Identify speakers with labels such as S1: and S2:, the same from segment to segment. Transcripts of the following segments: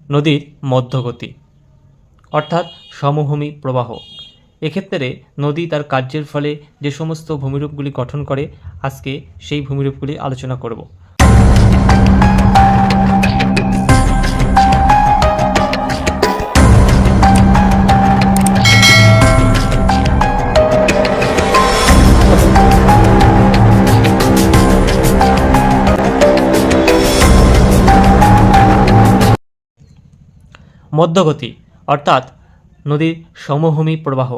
S1: নদীর মধ্যগতি অর্থাৎ সমভূমি প্রবাহ। এক্ষেত্রে নদী তার কার্যের ফলে যে সমস্ত ভূমিরূপগুলি গঠন করে, আজকে সেই ভূমিরূপগুলি আলোচনা করব। মধ্যগতি অর্থাৎ নদীর সমভূমি প্রবাহ।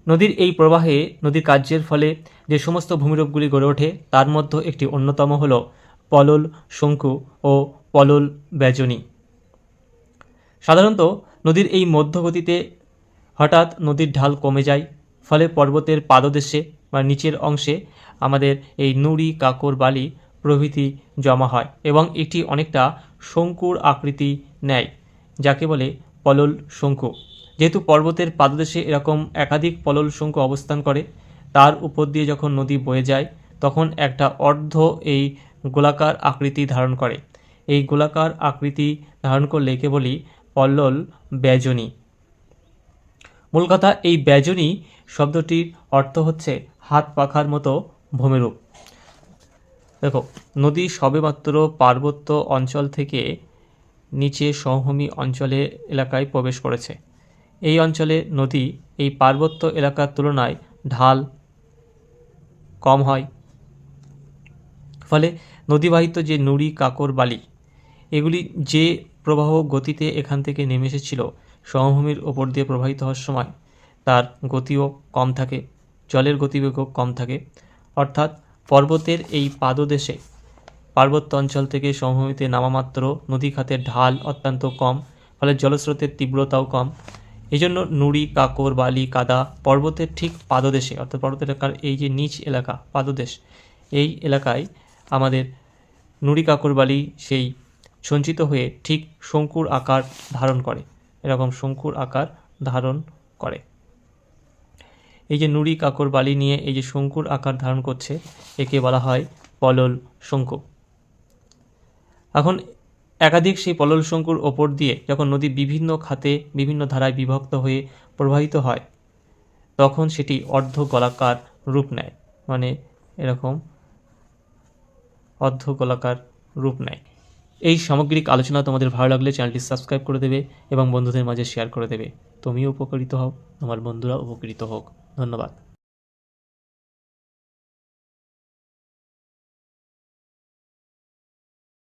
S1: নদীর এই প্রবাহে নদীর কার্যের ফলে যে সমস্ত ভূমিরূপগুলি গড়ে ওঠে তার মধ্যে একটি অন্যতম হল পলল, শঙ্কু ও পলল ব্যজনী। সাধারণত নদীর এই মধ্যগতিতে হঠাৎ নদীর ঢাল কমে যায়, ফলে পর্বতের পাদদেশে বা নিচের অংশে আমাদের এই নুড়ি, কাকর, বালি প্রভৃতি জমা হয় এবং এটি অনেকটা শঙ্কুর আকৃতি নেয়, যাকে বলে পলল শঙ্কু। যেহেতু পর্বতের পাদদেশে এরকম একাধিক পলল শঙ্কু অবস্থান করে, তার উপর দিয়ে যখন নদী বয়ে যায় তখন একটা অর্ধ এই গোলাকার আকৃতি ধারণ করে। এই গোলাকার আকৃতি ধারণ করলে একে বলি পল্লল ব্যজনী। মূল কথা, এই ব্যজনী শব্দটির অর্থ হচ্ছে হাত পাখার মতো ভূমিরূপ। দেখো, নদী সবেমাত্র পার্বত্য অঞ্চল থেকে নিচে সমভূমি অঞ্চলের এলাকায় প্রবেশ করেছে। এই অঞ্চলে নদী এই পার্বত্য এলাকার তুলনায় ঢাল কম হয়, ফলে নদীবাহিত যে নুড়ি, কাকর, বালি এগুলি যে প্রবাহ গতিতে এখান থেকে নেমে এসেছিল সমভূমির ওপর দিয়ে প্রবাহিত হওয়ার সময় তার গতিও কম থাকে, জলের গতিবেগও কম থাকে। অর্থাৎ পর্বতের এই পাদদেশে পার্বত্য অঞ্চল থেকে সমভূমিতে নামামাত্র নদী খাতের ঢাল অত্যন্ত কম, ফলে জলস্রোতের তীব্রতাও কম। এই জন্য নুড়ি, কাকর, বালি, কাদা পর্বতের ঠিক পাদদেশে, অর্থাৎ পর্বত এলাকার এই যে নিচ এলাকা পাদদেশ, এই এলাকায় আমাদের নুড়ি, কাকর, বালি সেই সঞ্চিত হয়ে ঠিক শঙ্কুর আকার ধারণ করে, এরকম শঙ্কুর আকার ধারণ করে। এই যে নুড়ি, কাকর, বালি নিয়ে এই যে শঙ্কুর আকার ধারণ করছে, একে বলা হয় পলল শঙ্কু। এখন একাধিক সেই পলল শঙ্কুর ওপর দিয়ে যখন নদী বিভিন্ন খাতে বিভিন্ন ধারায় বিভক্ত হয়ে প্রবাহিত হয়, তখন সেটি অর্ধ গোলাকার রূপ নেয়, মানে এরকম অর্ধ গোলাকার রূপ নেয়। এই সামগ্রিক আলোচনা তোমাদের ভালো লাগলে চ্যানেলটি সাবস্ক্রাইব করে দেবে এবং বন্ধুদের মাঝে শেয়ার করে দেবে। তুমিও উপকৃত হও, আমার বন্ধুরা উপকৃত হোক। ধন্যবাদ।